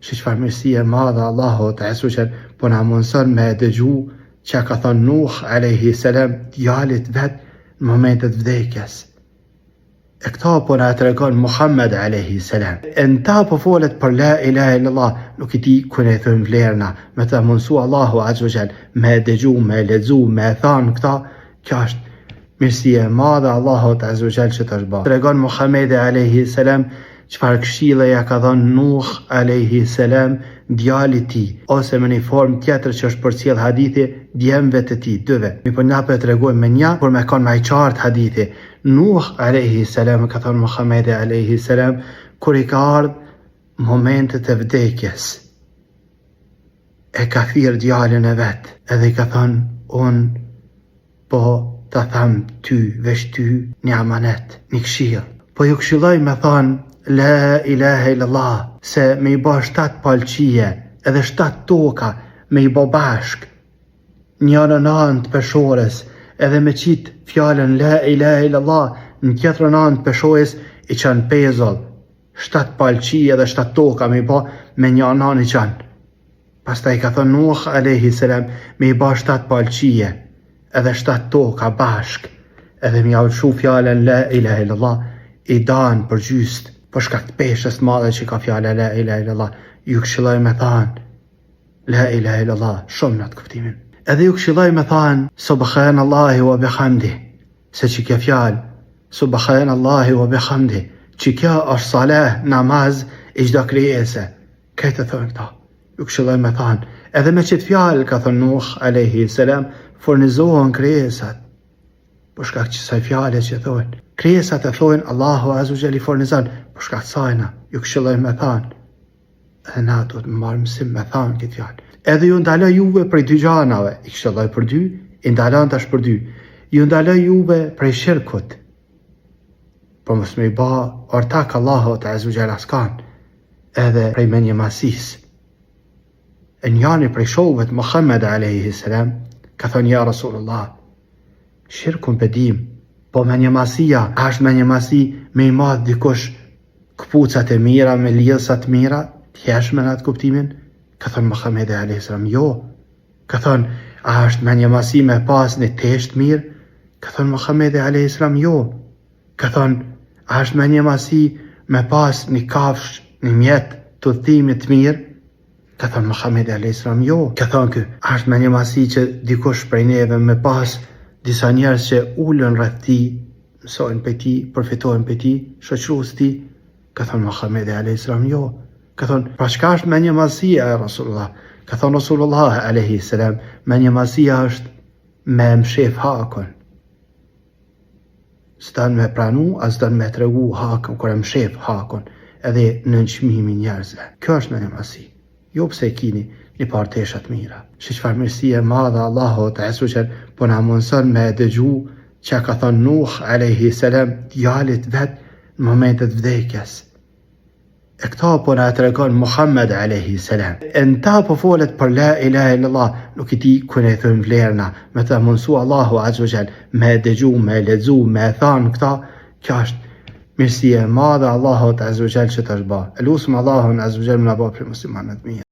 Shi çfarë mirësie e madhe Allahu te Azza po na mundson me dëgju që ka thënë Nuh alayhi salam djalit vet në momentet vdekjes. E këta po na tregon Muhammed alayhi salam. Në ta po folet për la ilaha illallah, nuk I di ku ne thon vlerna, me ta mundsu Allahu Azza me dëgju, me lexu, me thënë këta, kjo është mirësia e madhe Allahu Azza që të shbë. Tregon Muhammed alayhi salam çfarë këshilla ja ka dhënë Nuh alayhi salam djalit tij, ose me një formë tjetër që është përcjell hadithi djemve të tij, dyve. Mi po na po tregojmë me një, por me kanë më I qartë hadithi. Nuh alayhi salam ka thënë Muhammed alayhi salam kur I ka ardhur momentet e vdekjes, e ka thirr djalin e vet, edhe I ka thënë po ta tham ty, veç ty një amanet, një këshill. Po ju këshilloj me thënë la ilaha illallah, se me I bë 7 palqie edhe 7 toka me I bë bashk, njërën anë të peshores, edhe me qitë fjallën la ilaha illallah, në tjetërën anë të peshores I qanë pezull, 7 palqie edhe 7 toka me I bë me një anë I qanë. Pastaj ka thënë Nuh alayhi salam me I bë 7 palqie edhe 7 toka bashk, edhe me javërshu fjallën la ilaha illallah, I danë për gjyst, për shkak të peshës madhe që ka fjala la ilaha illallah. Ju këshilloj me thanë la ilaha illallah shumë në të kuptimin. Edhe ju këshilloj me thanë subhanallahi wa bihamdi, se që kjo fjalë subhanallahi wa bihamdi, që kjo është salah, namaz I çdo krijese. Këtë thonë këta. Ju këshilloj me thanë edhe me çet fjalë ka thënë Nuh alayhi salam furnizohen krijesat. Për shkak që sa fjalë që thonë krijesat e thojnë Allahu Azza I fornizon, për shkak të sajna ju këshilloj me thanë, edhe na duhet me marrë mësim me thanë këtë fjalë. Edhe ju ndaloj juve prej 2 gjanave, I këshilloj për 2, I ndalon tash për 2. Ju ndaloj juve prej shirkut, por mos me I bë ortak Allahu Azza askan, edhe prej menjëmasis. E njani prej shokëve të Muhammed alayhi salam ka thënë ja Rasulullah, shirkun pedim, po menjëmasia është menjëmasi me I madh dikush këpucat e mira, me lidhsat mira, t'jeshme në atë kuptimin? Ka thënë Muhammed alayhi salam, jo. Ka thënë, a është menjëmasi me pas një tesht mirë? Ka thënë Muhammed alayhi salam, jo. Ka thënë, a është menjëmasi me pas një kafsh, një mjet të udhëtimit mirë? Ka thënë Muhammed alayhi salam, jo. Ka thënë, a është menjëmasi që dikush prej neve me pas disa njerëz që ullën rreth ti, mësojnë për ti, përfitojnë për ti, shoqërues ti? Ka thënë Muhammed alayhi salam, jo. Ka thënë, pra çka është menjëmasia e Rasulullah? Ka thënë Rasulullah alayhi salam, menjëmasia është me mshef hakun. S'dan me pranu, as dan me tregu hakun, kur e mshef hakun, edhe në nçmimin njerëzve. Kjo është menjëmasi. Jo pse kini një parteshat mira. Shi çfarë mirësie e madhe Allahu Azza po na mundson me dëgju që ka thënë Nuh alayhi salam djalit vet në momentet vdekjes. E këta po na tregon Muhammed alayhi salam. Në ta po folet për la ilaha illallah, nuk I di ku ne thon vlerna, me ta mundsu Allahu Azza me dëgju, me lexu, me thënë këta, kjo është mirësia e madhe Allahu Azza që të shbë. Elusëm Allahun Azza më na bëj muslimanë të mirë.